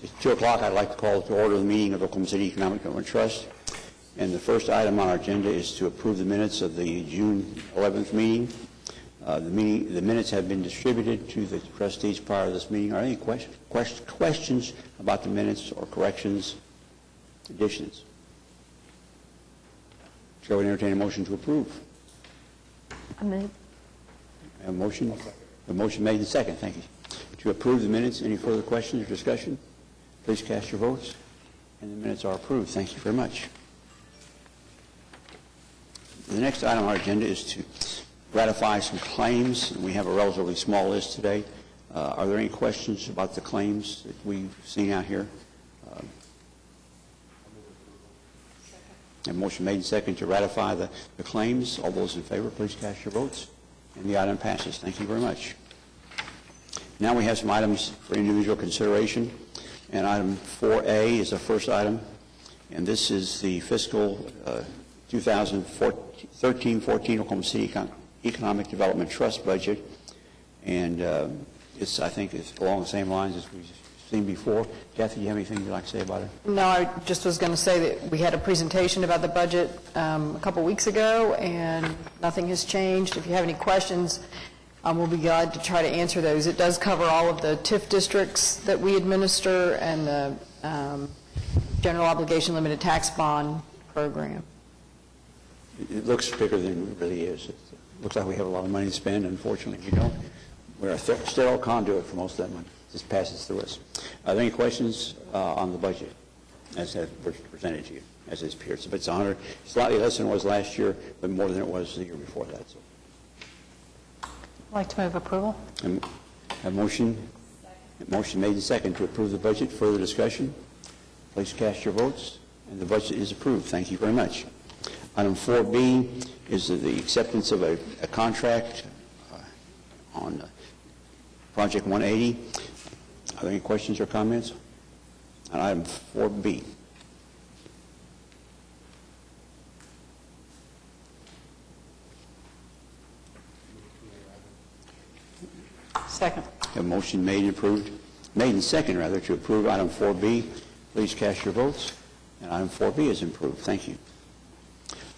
It's 2 o'clock. I'd like to call to order the meeting of the Oklahoma City Economic Development Trust. And the first item on our agenda is to approve the minutes of the June 11th meeting. The minutes have been distributed to the trustees prior to this meeting. Are there any questions about the minutes or corrections, additions? Chair would entertain a motion to approve. I move. A motion? A motion made and second. Thank you. To approve the minutes. Any further questions or discussion? Please cast your votes. And the minutes are approved. Thank you very much. The next item on our agenda is to ratify some claims. We have a relatively small list today. Are there any questions about the claims that we've seen out here? A motion made and second to ratify the claims. All those in favor, please cast your votes. And the item passes. Thank you very much. Now we have some items for individual consideration. And item 4A is the first item. And this is the fiscal 2013-14 Oklahoma City Economic Development Trust budget. And I think it's along the same lines as we've seen before. Kathy, do you have anything you'd like to say about it? No, I just was going to say that we had a presentation about the budget a couple weeks ago, and nothing has changed. If you have any questions, we'll be glad to try to answer those. It does cover all of the TIF districts that we administer and the General Obligation Limited Tax Bond program. It looks bigger than it really is. It looks like we have a lot of money to spend. Unfortunately, we don't. We're a sterile conduit for most of that money. It just passes through us. Are there any questions on the budget as presented to you, as it appears? If it's slightly less than it was last year, but more than it was the year before that. So. I'd like to move approval. A motion made and second to approve the budget. Further discussion? Please cast your votes. And the budget is approved. Thank you very much. Item 4B is the acceptance of a contract on Project 180. Are there any questions or comments on item 4B? Second. A motion made and second to approve item 4B. Please cast your votes. And item 4B is approved. Thank you.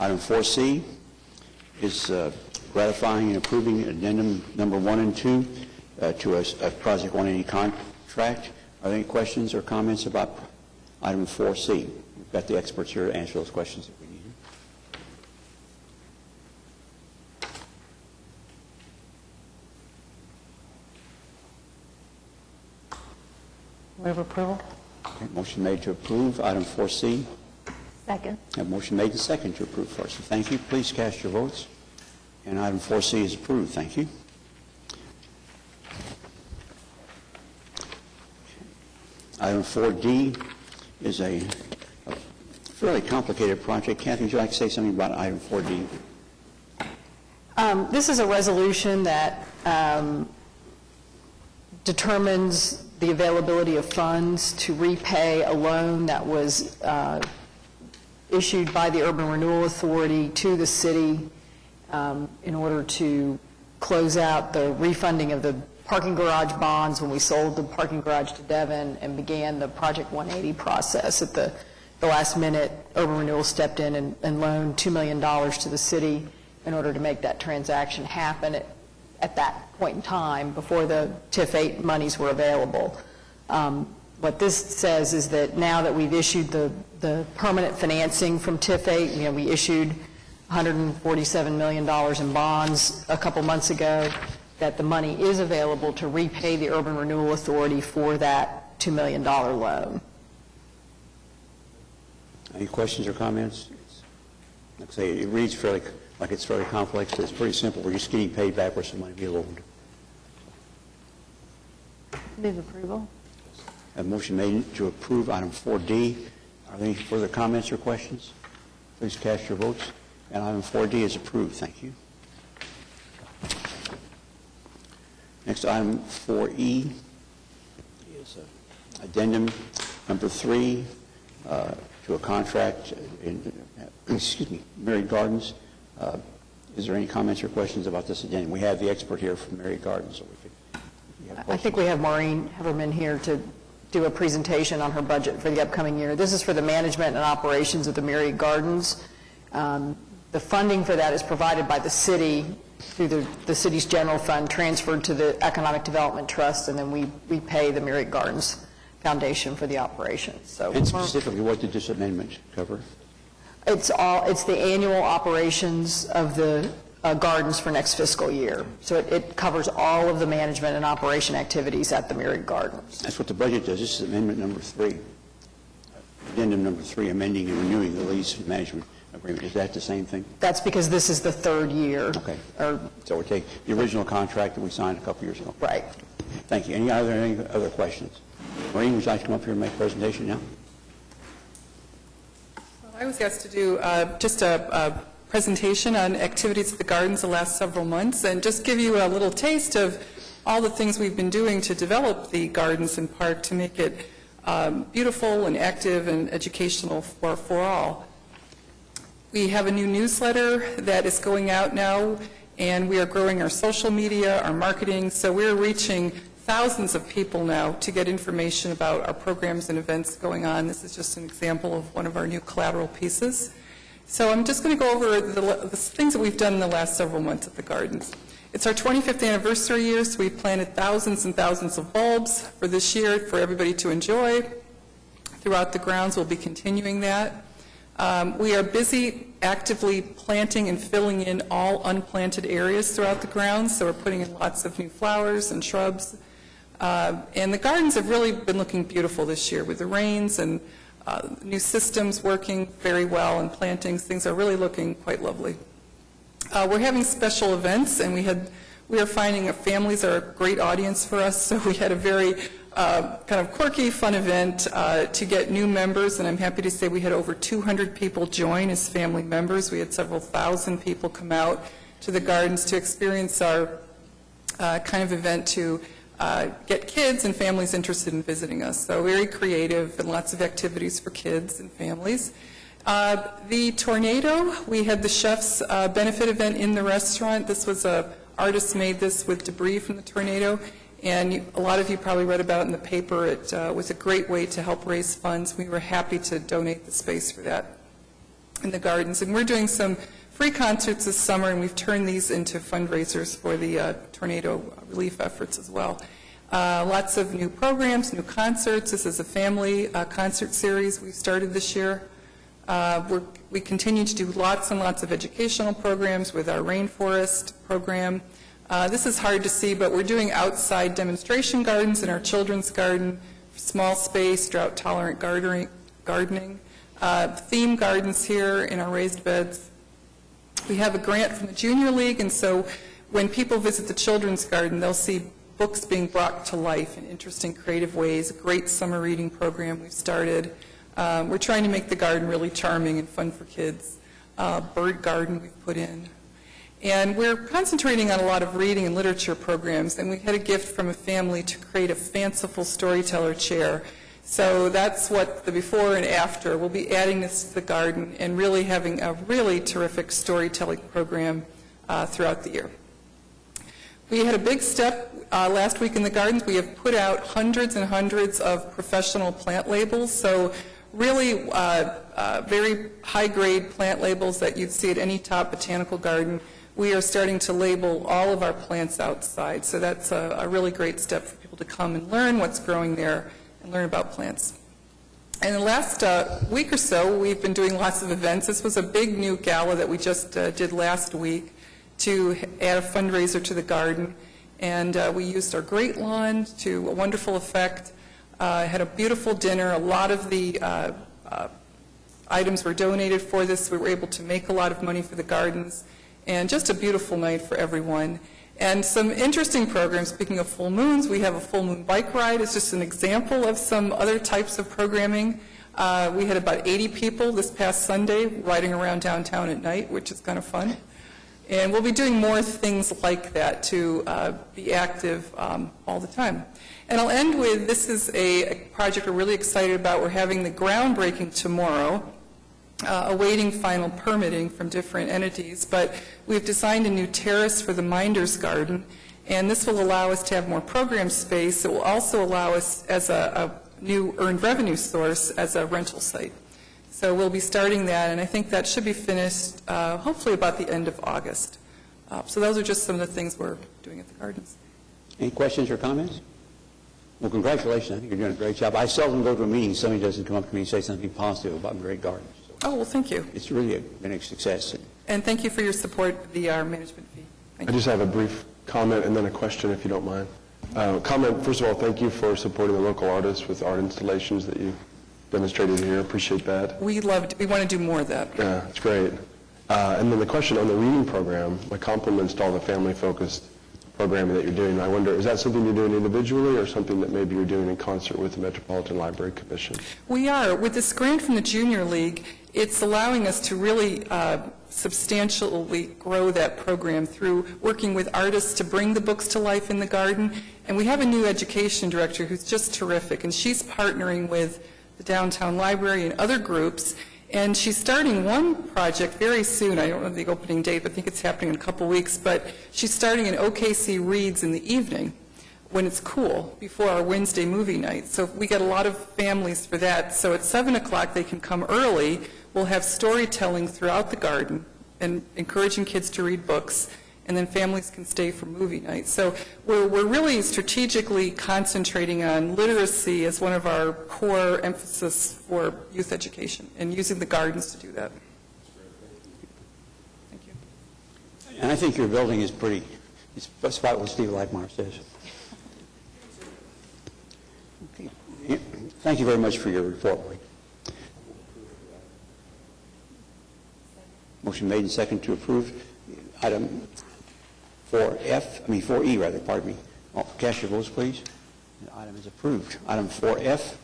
Item 4C is ratifying and approving addendum number 1 and 2 to a Project 180 contract. Are there any questions or comments about item 4C? We've got the experts here to answer those questions if we need them. Move approval. Okay, motion made to approve item 4C. Second. A motion made and second to approve 4C. Thank you. Please cast your votes. And item 4C is approved. Thank you. Item 4D is a fairly complicated project. Kathy, would you like to say something about item 4D? This is a resolution that determines the availability of funds to repay a loan that was issued by the Urban Renewal Authority to the city in order to close out the refunding of the parking garage bonds when we sold the parking garage to Devon and began the Project 180 process. At the last minute, Urban Renewal stepped in and loaned $2 million to the city in order to make that transaction happen at that point in time before the TIF 8 monies were available. What this says is that now that we've issued the permanent financing from TIF 8, we issued $147 million in bonds a couple months ago, that the money is available to repay the Urban Renewal Authority for that $2 million loan. Any questions or comments? Like I say, it reads like it's fairly complex, but it's pretty simple. We're just getting paid back for some money we loaned. Move approval. A motion made to approve item 4D. Are there any further comments or questions? Please cast your votes. And item 4D is approved. Thank you. Next item 4E is addendum number 3 to a contract in, Married Gardens. Is there any comments or questions about this addendum? We have the expert here from Married Gardens. So we could, I think we have Maureen Heverman here to do a presentation on her budget for the upcoming year. This is for the management and operations of the Myriad Gardens. The funding for that is provided by the city through the city's general fund, transferred to the Economic Development Trust, and then we pay the Myriad Gardens Foundation for the operations. So And specifically, what did this amendment cover? it's the annual operations of the gardens for next fiscal year. So it covers all of the management and operation activities at the Myriad Gardens. That's what the budget does. This is amendment number 3. Addendum number 3, amending and renewing the lease and management agreement. Is that the same thing? That's because this is the third year. Okay. Or, So we take the original contract that we signed a couple years ago. right. Thank you. Any other questions? Maureen, would you like to come up here and make a presentation now? I was asked to do just a presentation on activities at the gardens the last several months, and just give you a little taste of all the things we've been doing to develop the gardens and park to make it beautiful and active and educational for all. We have a new newsletter that is going out now, and we are growing our social media, our marketing, so we're reaching thousands of people now to get information about our programs and events going on. This is just an example of one of our new collateral pieces. So I'm just going to go over the things that we've done in the last several months at the gardens. It's our 25th anniversary year, so we've planted thousands and thousands of bulbs for this year for everybody to enjoy. Throughout the grounds, we'll be continuing that. We are busy actively planting and filling in all unplanted areas throughout the grounds, so we're putting in lots of new flowers and shrubs. And the gardens have really been looking beautiful this year with the rains and new systems working very well, and plantings. Things are really looking quite lovely. We're having special events, and we are finding families are a great audience for us, so we had a very kind of quirky, fun event to get new members, and I'm happy to say we had over 200 people join as family members. We had several thousand people come out to the gardens to experience our kind of event to get kids and families interested in visiting us. So very creative and lots of activities for kids and families. The tornado, we had the chef's benefit event in the restaurant. This was artist made this with debris from the tornado, and a lot of you probably read about it in the paper. It was a great way to help raise funds. We were happy to donate the space for that in the gardens. And we're doing some free concerts this summer, and we've turned these into fundraisers for the tornado relief efforts as well. Lots of new programs, new concerts. This is a family concert series we started this year. We continue to do lots and lots of educational programs with our rainforest program. This is hard to see, but we're doing outside demonstration gardens in our children's garden, small space, drought-tolerant gardening, theme gardens here in our raised beds. We have a grant from the Junior League, and so when people visit the children's garden, they'll see books being brought to life in interesting, creative ways. A great summer reading program we've started. We're trying to make the garden really charming and fun for kids. Bird garden we've put in. And we're concentrating on a lot of reading and literature programs, and we had a gift from a family to create a fanciful storyteller chair. So that's what the before and after. We'll be adding this to the garden and really having a really terrific storytelling program throughout the year. We had a big step last week in the gardens. We have put out hundreds and hundreds of professional plant labels, so really very high-grade plant labels that you'd see at any top botanical garden. We are starting to label all of our plants outside, so that's a really great step for people to come and learn what's growing there and learn about plants. And the last week or so, we've been doing lots of events. This was a big new gala that we just did last week to add a fundraiser to the garden, and we used our great lawn to a wonderful effect. Had a beautiful dinner. A lot of the items were donated for this. We were able to make a lot of money for the gardens, and just a beautiful night for everyone. And some interesting programs. Speaking of full moons, we have a full moon bike ride. It's just an example of some other types of programming. We had about 80 people this past Sunday riding around downtown at night, which is kind of fun. And we'll be doing more things like that to be active all the time. And I'll end with, this is a project we're really excited about. We're having the groundbreaking tomorrow, awaiting final permitting from different entities. But we've designed a new terrace for the Minders Garden, and this will allow us to have more program space. It will also allow us, as a new earned revenue source as a rental site. So we'll be starting that, and I think that should be finished hopefully about the end of August. So those are just some of the things we're doing at the Gardens. Any questions or comments? Well, congratulations. I think you're doing a great job. I seldom go to a meeting, somebody doesn't come up to me and say something positive about Great Gardens. So Oh, well, thank you. it's really been a success. And thank you for your support of the management fee. Thank I you. just have a brief comment and then a question, if you don't mind. Comment, first of all, thank you for supporting the local artists with art installations that you demonstrated here. Appreciate that. We want to do more of that. Yeah, it's great. And then the question on the reading program, my compliments to all the family-focused programming that you're doing. I wonder, is that something you're doing individually or something that maybe you're doing in concert with the Metropolitan Library Commission? We are. With this grant from the Junior League, it's allowing us to really substantially grow that program through working with artists to bring the books to life in the garden. And we have a new education director who's just terrific, and she's partnering with the Downtown Library and other groups. And she's starting one project very soon. I don't know the opening date, but I think it's happening in a couple weeks. But she's starting an OKC Reads in the evening when it's cool, before our Wednesday movie night. So we get a lot of families for that. So at 7 o'clock, they can come early. We'll have storytelling throughout the garden and encouraging kids to read books. And then families can stay for movie night. So we're really strategically concentrating on literacy as one of our core emphasis for youth education and using the gardens to do that. Thank you. And I think your building is pretty, it's about what Steve Lightmeyer says. Okay. Thank you very much for your report, Mike. Motion made and second to approve item 4E rather, pardon me. Cast your votes, please. The item is approved. Item 4F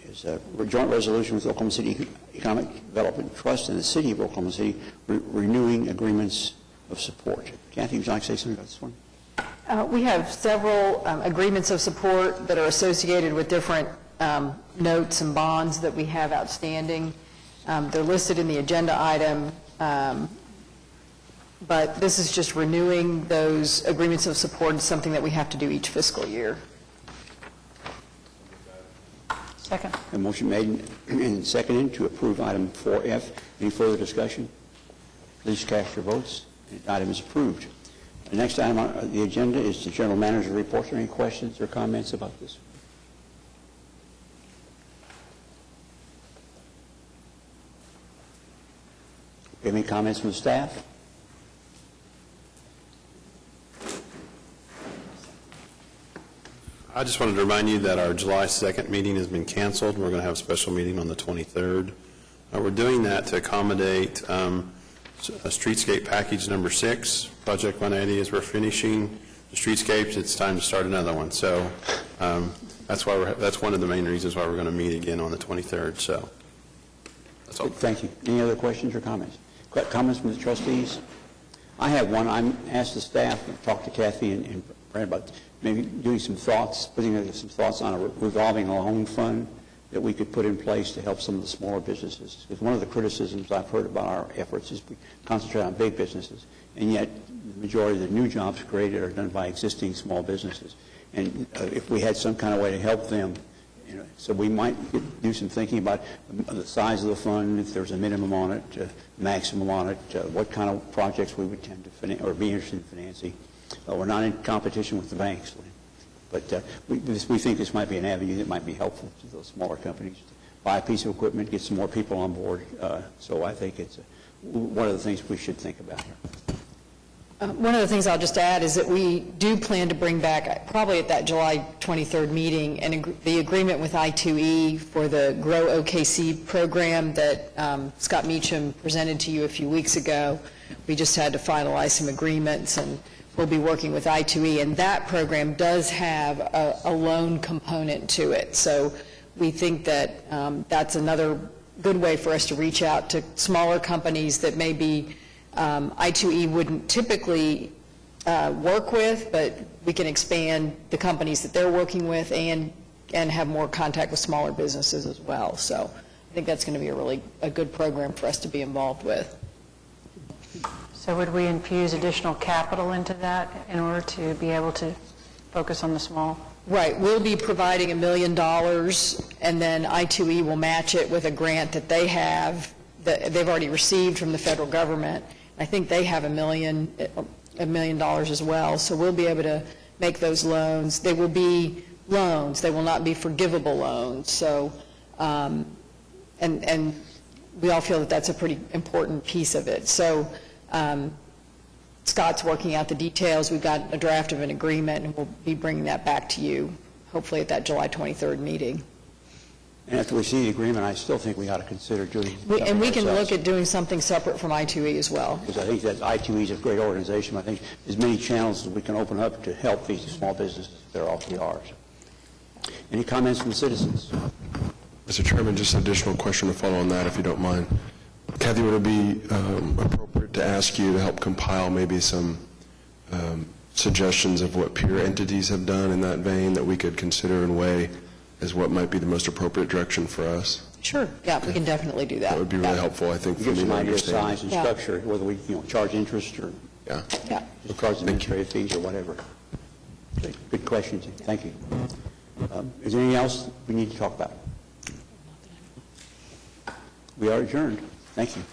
is a joint resolution with Oklahoma City Economic Development Trust and the City of Oklahoma City renewing agreements of support. Kathy, would you like to say something about this one? We have several agreements of support that are associated with different notes and bonds that we have outstanding. They're listed in the agenda item, but this is just renewing those agreements of support. It's something that we have to do each fiscal year. Second. A motion made and seconded to approve item 4F. Any further discussion? Please cast your votes. The item is approved. The next item on the agenda is the General Manager's report. Are there any questions or comments about this? Any comments from the staff? I just wanted to remind you that our July 2nd meeting has been canceled. We're going to have a special meeting on the 23rd. We're doing that to accommodate a streetscape package number 6. Project 180, as we're finishing the streetscapes, it's time to start another one. So that's one of the main reasons why we're going to meet again on the 23rd. So that's all. Thank you. Any other questions or comments? Comments from the trustees? I have one. I asked the staff to talk to Kathy and Brad about maybe doing some thoughts, putting together some thoughts on a revolving loan fund that we could put in place to help some of the smaller businesses. Because one of the criticisms I've heard about our efforts is we concentrate on big businesses, and yet the majority of the new jobs created are done by existing small businesses. And if we had some kind of way to help them, so we might do some thinking about the size of the fund, if there's a minimum on it, maximum on it, what kind of projects we would tend to finance or be interested in financing. We're not in competition with the banks, but we think this might be an avenue that might be helpful to those smaller companies to buy a piece of equipment, get some more people on board. So I think it's one of the things we should think about here. One of the things I'll just add is that we do plan to bring back, probably at that July 23rd meeting, the agreement with I2E for the Grow OKC program that Scott Meacham presented to you a few weeks ago. We just had to finalize some agreements, and we'll be working with I2E, and that program does have a loan component to it. So we think that that's another good way for us to reach out to smaller companies that maybe I2E wouldn't typically work with, but we can expand the companies that they're working with and have more contact with smaller businesses as well. So I think that's going to be a good program for us to be involved with. So would we infuse additional capital into that in order to be able to focus on the small. Right, we'll be providing $1 million, and then I2E will match it with a grant that they have, that they've already received from the federal government. I think they have $1 million as well, so we'll be able to make those loans. They will be loans, they will not be forgivable loans, so, and we all feel that that's a pretty important piece of it. So Scott's working out the details. We've got a draft of an agreement, and we'll be bringing that back to you, hopefully at that July 23rd meeting. And after we see the agreement, I still think we ought to consider doing And we can ourselves. look at doing something separate from I2E as well. Because I think that I2E is a great organization. I think there's many channels that we can open up to help these small businesses. They're awfully ours. Any comments from the citizens? Mr. Chairman, just an additional question to follow on that, if you don't mind. Kathy, would it be appropriate to ask you to help compile maybe some suggestions of what peer entities have done in that vein that we could consider and weigh as what might be the most appropriate direction for us? Sure, yeah, we can definitely do that. That would be really helpful, I think, for Give me some to idea of understand. size and Yeah. structure, whether we charge interest or Yeah. Yeah. just charge administrative fees or whatever. Good questions. Thank you. Is there anything else we need to talk about? We are adjourned. Thank you.